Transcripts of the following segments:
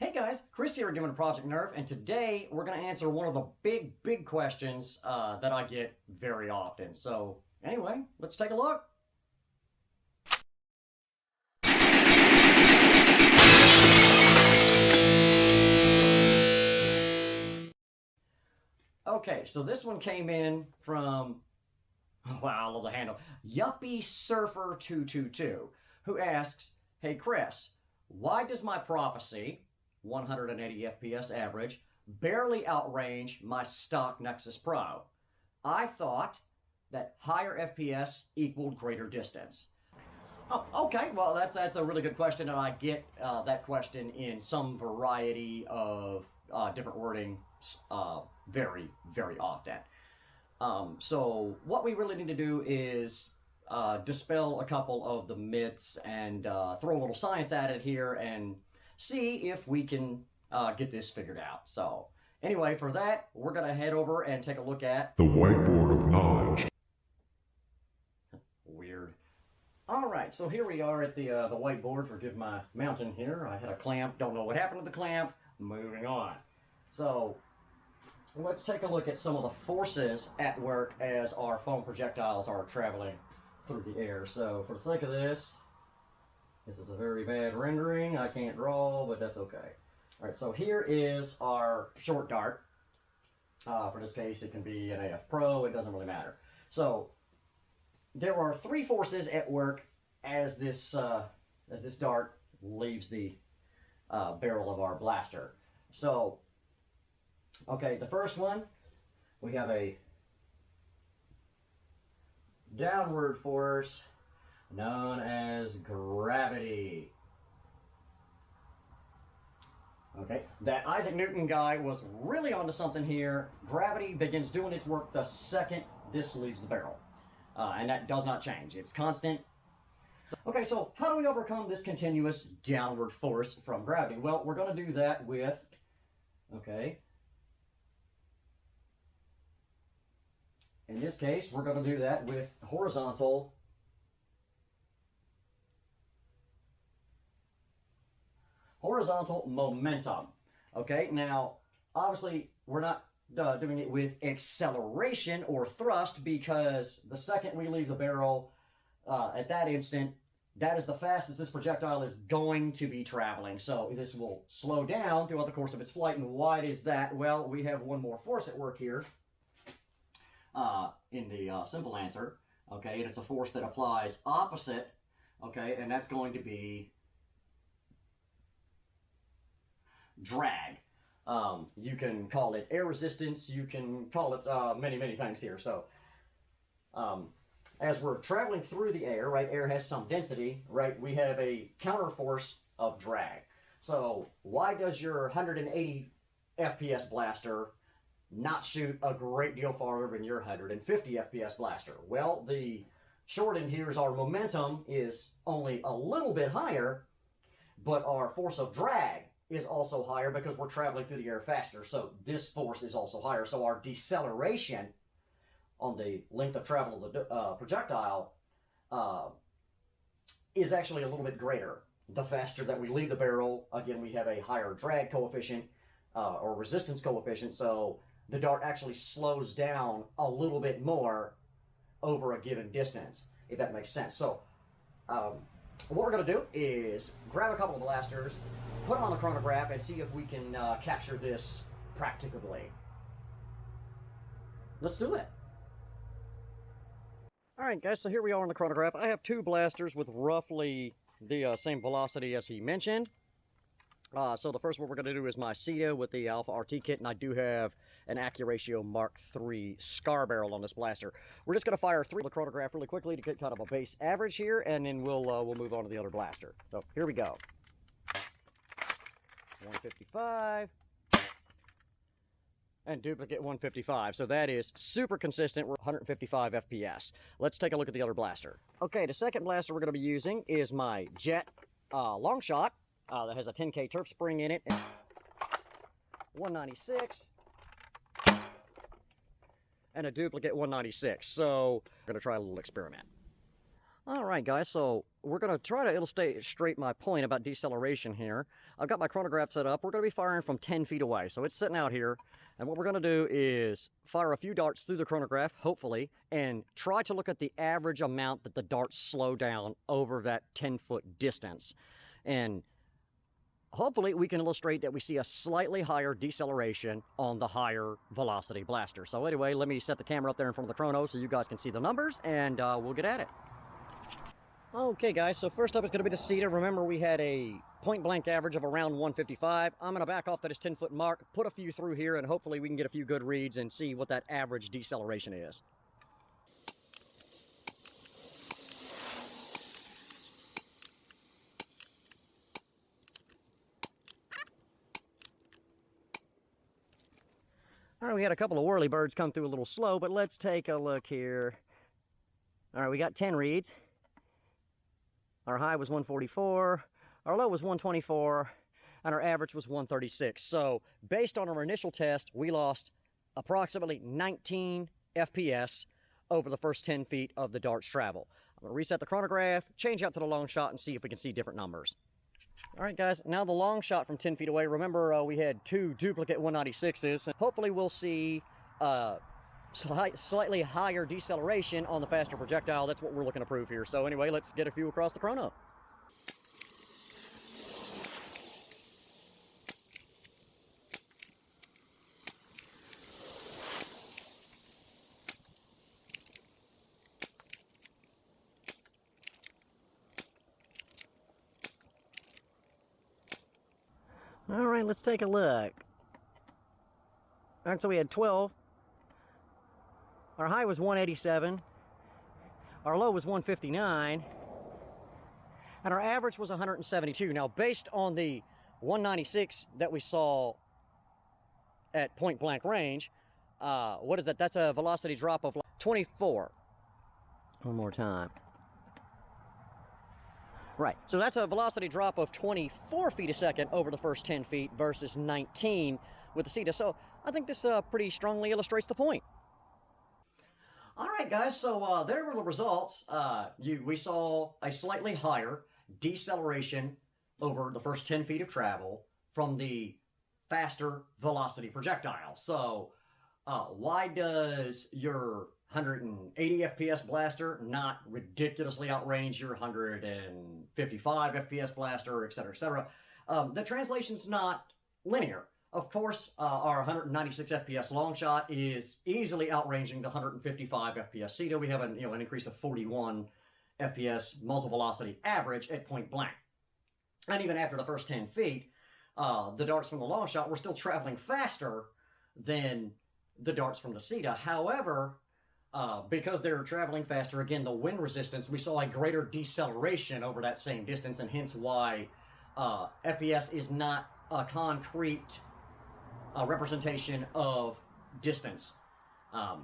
Hey guys, Chris here giving Project Nerf, and today we're going to answer one of the big questions that I get very often. So anyway, let's take a look. Okay, so this one came in from, wow, I love the handle, Yuppie Surfer 222, who asks, "Hey Chris, why does my Prophecy 180 FPS average barely outrange my stock Nexus Pro? I thought that higher FPS equaled greater distance." Oh, okay, well that's a really good question, and I get that question in some variety of different wording very often. So what we really need to do is dispel a couple of the myths and throw a little science at it here and see if we can get this figured out. So anyway, for that, we're going to head over and take a look at the whiteboard of knowledge. Weird. All right, so here we are at the whiteboard. Forgive my mountain here. I had a clamp. Don't know what happened to the clamp. Moving on. So let's take a look at some of the forces at work as our foam projectiles are traveling through the air. So for the sake of this is a very bad rendering. I can't draw, but that's okay. All right, so here is our short dart. For this case, it can be an AF Pro. It doesn't really matter. So there are three forces at work as this dart leaves the barrel of our blaster. So, okay, the first one, we have a downward force known as gravity. Okay, that Isaac Newton guy was really onto something here. Gravity begins doing its work the second this leaves the barrel. And that does not change. It's constant. Okay, so how do we overcome this continuous downward force from gravity? Well, we're going to do that with, okay, in this case, we're going to do that with horizontal momentum. Okay, now, obviously, we're not doing it with acceleration or thrust, because the second we leave the barrel, at that instant, that is the fastest this projectile is going to be traveling. So this will slow down throughout the course of its flight. And why is that? Well, we have one more force at work here in the simple answer. Okay, and it's a force that applies opposite. Okay, and that's going to be drag. You can call it air resistance. You can call it many things here. So as we're traveling through the air, right, air has some density, right, we have a counter force of drag. So why does your 180 FPS blaster not shoot a great deal farther than your 150 FPS blaster? Well, the short end here is our momentum is only a little bit higher, but our force of drag is also higher because we're traveling through the air faster. So this force is also higher. So our deceleration on the length of travel of the projectile is actually a little bit greater. The faster that we leave the barrel, again, we have a higher drag coefficient or resistance coefficient. So the dart actually slows down a little bit more over a given distance, if that makes sense. So what we're going to do is grab a couple of blasters, put them on the chronograph, and see if we can capture this practicably. Let's do it. All right, guys, so here we are on the chronograph. I have two blasters with roughly the same velocity as he mentioned. So the first one we're going to do is my CETA with the Alpha RT kit, and I do have an Accuratio Mark III scar barrel on this blaster. We're just going to fire through the chronograph really quickly to get kind of a base average here, and then we'll move on to the other blaster. So here we go. 155. And duplicate 155. So that is super consistent. We're 155 FPS. Let's take a look at the other blaster. Okay, the second blaster we're going to be using is my Jet long shot that has a 10K turf spring in it. 196. And a duplicate 196. So we're going to try a little experiment. All right, guys, so we're going to try to illustrate my point about deceleration here. I've got my chronograph set up. We're going to be firing from 10 feet away, so it's sitting out here. And what we're going to do is fire a few darts through the chronograph, hopefully, and try to look at the average amount that the darts slow down over that 10-foot distance. And hopefully we can illustrate that we see a slightly higher deceleration on the higher velocity blaster. So anyway, let me set the camera up there in front of the chrono so you guys can see the numbers, and we'll get at it. Okay, guys, so first up is going to be the Sita. Remember, we had a point-blank average of around 155. I'm going to back off that 10-foot mark, put a few through here, and hopefully we can get a few good reads and see what that average deceleration is. All right, we had a couple of whirly birds come through a little slow, but let's take a look here. All right, we got 10 reads. Our high was 144, our low was 124, and our average was 136. So based on our initial test, we lost approximately 19 FPS over the first 10 feet of the dart's travel. I'm gonna reset the chronograph, change out to the long shot, and see if we can see different numbers. All right, guys, now the long shot from 10 feet away. Remember, we had 2 duplicate 196s. Hopefully we'll see slightly higher deceleration on the faster projectile. That's what we're looking to prove here. So anyway, let's get a few across the chrono. All right, let's take a look. All right, so we had 12. Our high was 187, our low was 159, and our average was 172. Now, based on the 196 that we saw at point blank range, what is that? That's a velocity drop of 24. One more time. Right, so that's a velocity drop of 24 feet a second over the first 10 feet versus 19 with the Sita. So I think this pretty strongly illustrates the point. All right, guys, so there were the results. We saw a slightly higher deceleration over the first 10 feet of travel from the faster velocity projectile. So why does your 180 FPS blaster not ridiculously outrange your 155 FPS blaster, et cetera, et cetera? The translation's not linear. Of course, our 196 FPS long shot is easily outranging the 155 FPS Sita. We have an increase of 41 FPS muzzle velocity average at point blank. And even after the first 10 feet, the darts from the long shot were still traveling faster than the darts from the Sita. However, because they're traveling faster, again, the wind resistance, we saw a greater deceleration over that same distance, and hence why FPS is not a concrete representation of distance. I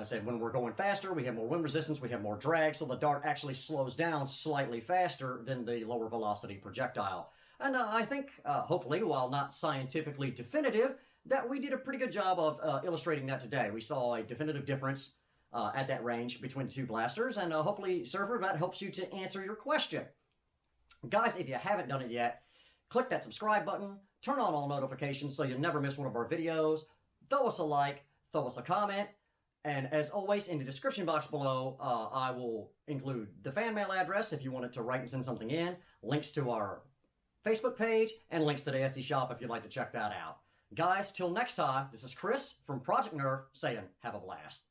said when we're going faster, we have more wind resistance, we have more drag, so the dart actually slows down slightly faster than the lower velocity projectile. And I think, hopefully, while not scientifically definitive, that we did a pretty good job of illustrating that today. We saw a definitive difference at that range between the two blasters, and hopefully, Surfer, that helps you to answer your question. Guys, if you haven't done it yet, click that subscribe button, turn on all notifications so you never miss one of our videos, throw us a like, throw us a comment, and as always, in the description box below, I will include the fan mail address if you wanted to write and send something in, links to our Facebook page, and links to the Etsy shop if you'd like to check that out. Guys, till next time, this is Chris from Project Nerf saying have a blast.